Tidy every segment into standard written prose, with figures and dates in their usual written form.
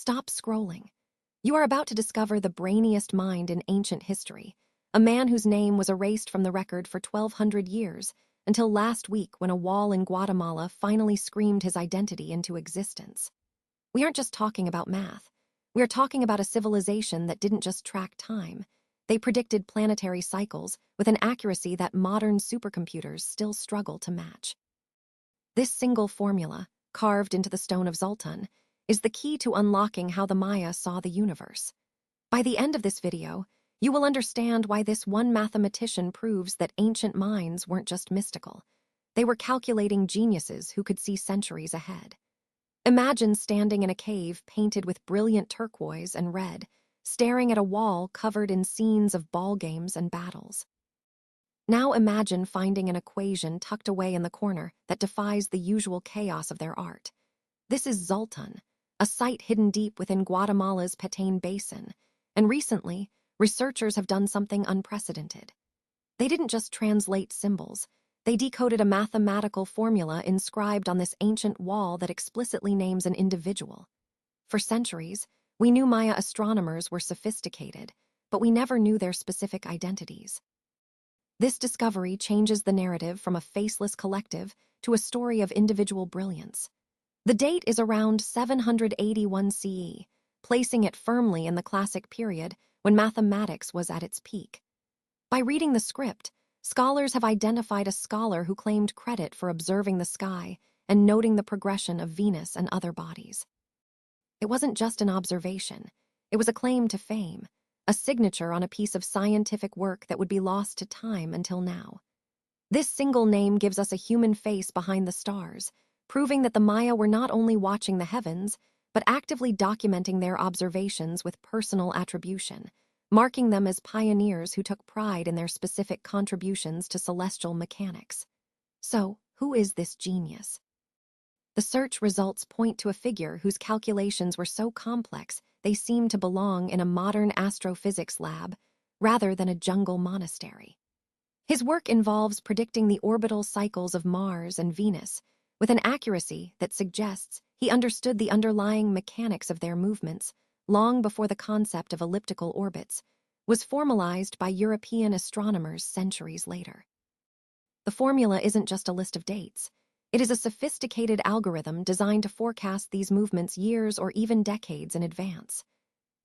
Stop scrolling. You are about to discover the brainiest mind in ancient history, a man whose name was erased from the record for 1,200 years, until last week when a wall in Guatemala finally screamed his identity into existence. We aren't just talking about math. We are talking about a civilization that didn't just track time. They predicted planetary cycles with an accuracy that modern supercomputers still struggle to match. This single formula, carved into the stone of Zoltan, is the key to unlocking how the Maya saw the universe. By the end of this video, you will understand why this one mathematician proves that ancient minds weren't just mystical. They were calculating geniuses who could see centuries ahead. Imagine standing in a cave painted with brilliant turquoise and red, staring at a wall covered in scenes of ball games and battles. Now imagine finding an equation tucked away in the corner that defies the usual chaos of their art. This is Zoltan, a site hidden deep within Guatemala's Petén Basin, and recently, researchers have done something unprecedented. They didn't just translate symbols, they decoded a mathematical formula inscribed on this ancient wall that explicitly names an individual. For centuries, we knew Maya astronomers were sophisticated, but we never knew their specific identities. This discovery changes the narrative from a faceless collective to a story of individual brilliance. The date is around 781 CE, placing it firmly in the classic period when mathematics was at its peak. By reading the script, scholars have identified a scholar who claimed credit for observing the sky and noting the progression of Venus and other bodies. It wasn't just an observation, it was a claim to fame, a signature on a piece of scientific work that would be lost to time until now. This single name gives us a human face behind the stars, proving that the Maya were not only watching the heavens, but actively documenting their observations with personal attribution, marking them as pioneers who took pride in their specific contributions to celestial mechanics. So, who is this genius? The search results point to a figure whose calculations were so complex they seem to belong in a modern astrophysics lab rather than a jungle monastery. His work involves predicting the orbital cycles of Mars and Venus with an accuracy that suggests he understood the underlying mechanics of their movements long before the concept of elliptical orbits was formalized by European astronomers centuries later. The formula isn't just a list of dates. It is a sophisticated algorithm designed to forecast these movements years or even decades in advance.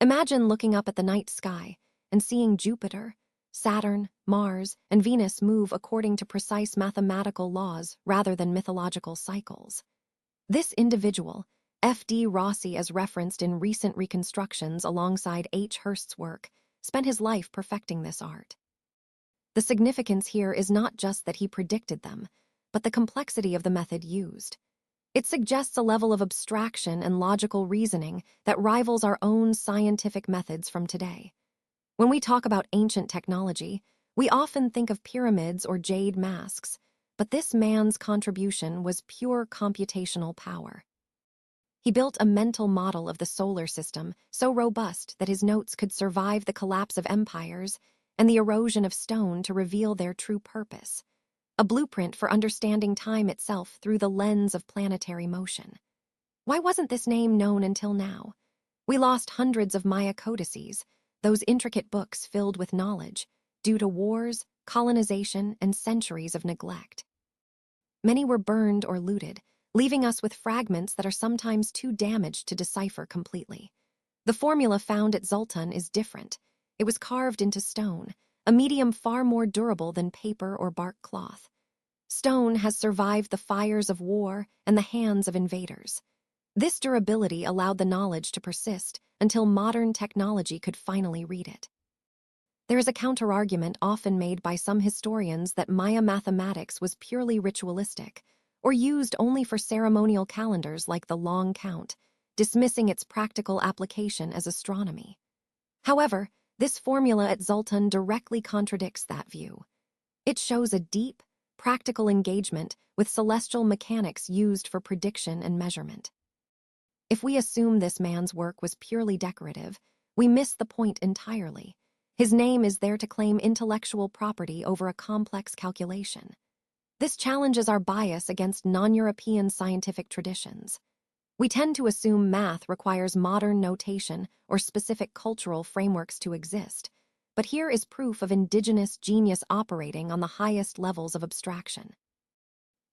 Imagine looking up at the night sky and seeing Jupiter, Saturn, Mars, and Venus move according to precise mathematical laws rather than mythological cycles. This individual, F.D. Rossi as referenced in recent reconstructions alongside H. Hurst's work, spent his life perfecting this art. The significance here is not just that he predicted them, but the complexity of the method used. It suggests a level of abstraction and logical reasoning that rivals our own scientific methods from today. When we talk about ancient technology, we often think of pyramids or jade masks, but this man's contribution was pure computational power. He built a mental model of the solar system so robust that his notes could survive the collapse of empires and the erosion of stone to reveal their true purpose. A blueprint for understanding time itself through the lens of planetary motion. Why wasn't this name known until now? We lost hundreds of Maya codices, those intricate books filled with knowledge, due to wars, colonization, and centuries of neglect. Many were burned or looted, leaving us with fragments that are sometimes too damaged to decipher completely. The formula found at Zoltan is different. It was carved into stone, a medium far more durable than paper or bark cloth. Stone has survived the fires of war and the hands of invaders. This durability allowed the knowledge to persist until modern technology could finally read it. There is a counterargument often made by some historians that Maya mathematics was purely ritualistic, or used only for ceremonial calendars like the long count, dismissing its practical application as astronomy. However, this formula at Zoltan directly contradicts that view. It shows a deep, practical engagement with celestial mechanics used for prediction and measurement. If we assume this man's work was purely decorative, we miss the point entirely. His name is there to claim intellectual property over a complex calculation. This challenges our bias against non-European scientific traditions. We tend to assume math requires modern notation or specific cultural frameworks to exist, but here is proof of indigenous genius operating on the highest levels of abstraction.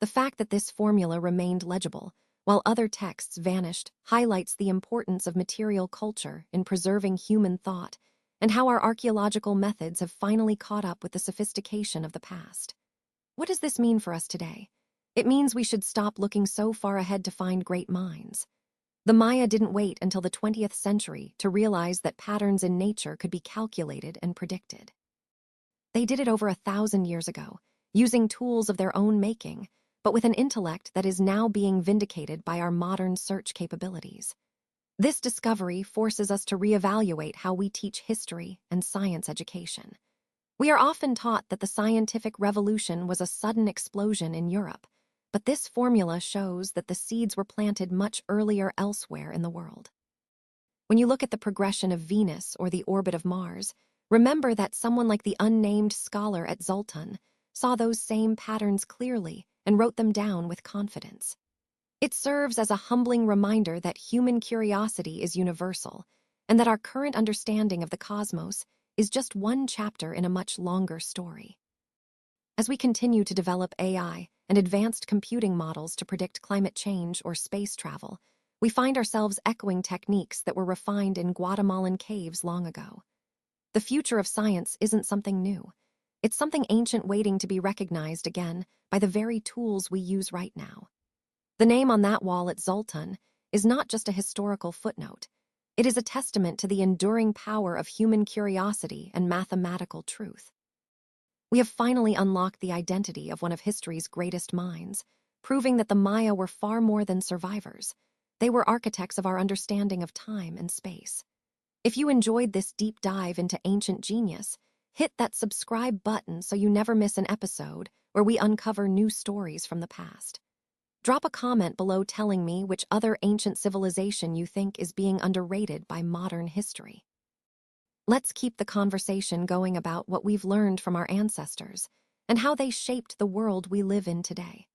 The fact that this formula remained legible, while other texts vanished, highlights the importance of material culture in preserving human thought and how our archaeological methods have finally caught up with the sophistication of the past. What does this mean for us today? It means we should stop looking so far ahead to find great minds. The Maya didn't wait until the 20th century to realize that patterns in nature could be calculated and predicted. They did it over 1,000 years ago, using tools of their own making, but with an intellect that is now being vindicated by our modern search capabilities. This discovery forces us to reevaluate how we teach history and science education. We are often taught that the scientific revolution was a sudden explosion in Europe, but this formula shows that the seeds were planted much earlier elsewhere in the world. When you look at the progression of Venus or the orbit of Mars, remember that someone like the unnamed scholar at Zoltan saw those same patterns clearly and wrote them down with confidence. It serves as a humbling reminder that human curiosity is universal and that our current understanding of the cosmos is just one chapter in a much longer story. As we continue to develop AI and advanced computing models to predict climate change or space travel, we find ourselves echoing techniques that were refined in Guatemalan caves long ago. The future of science isn't something new. It's something ancient waiting to be recognized again by the very tools we use right now. The name on that wall at Zoltan is not just a historical footnote. It is a testament to the enduring power of human curiosity and mathematical truth. We have finally unlocked the identity of one of history's greatest minds, proving that the Maya were far more than survivors. They were architects of our understanding of time and space. If you enjoyed this deep dive into ancient genius, hit that subscribe button so you never miss an episode where we uncover new stories from the past. Drop a comment below telling me which other ancient civilization you think is being underrated by modern history. Let's keep the conversation going about what we've learned from our ancestors and how they shaped the world we live in today.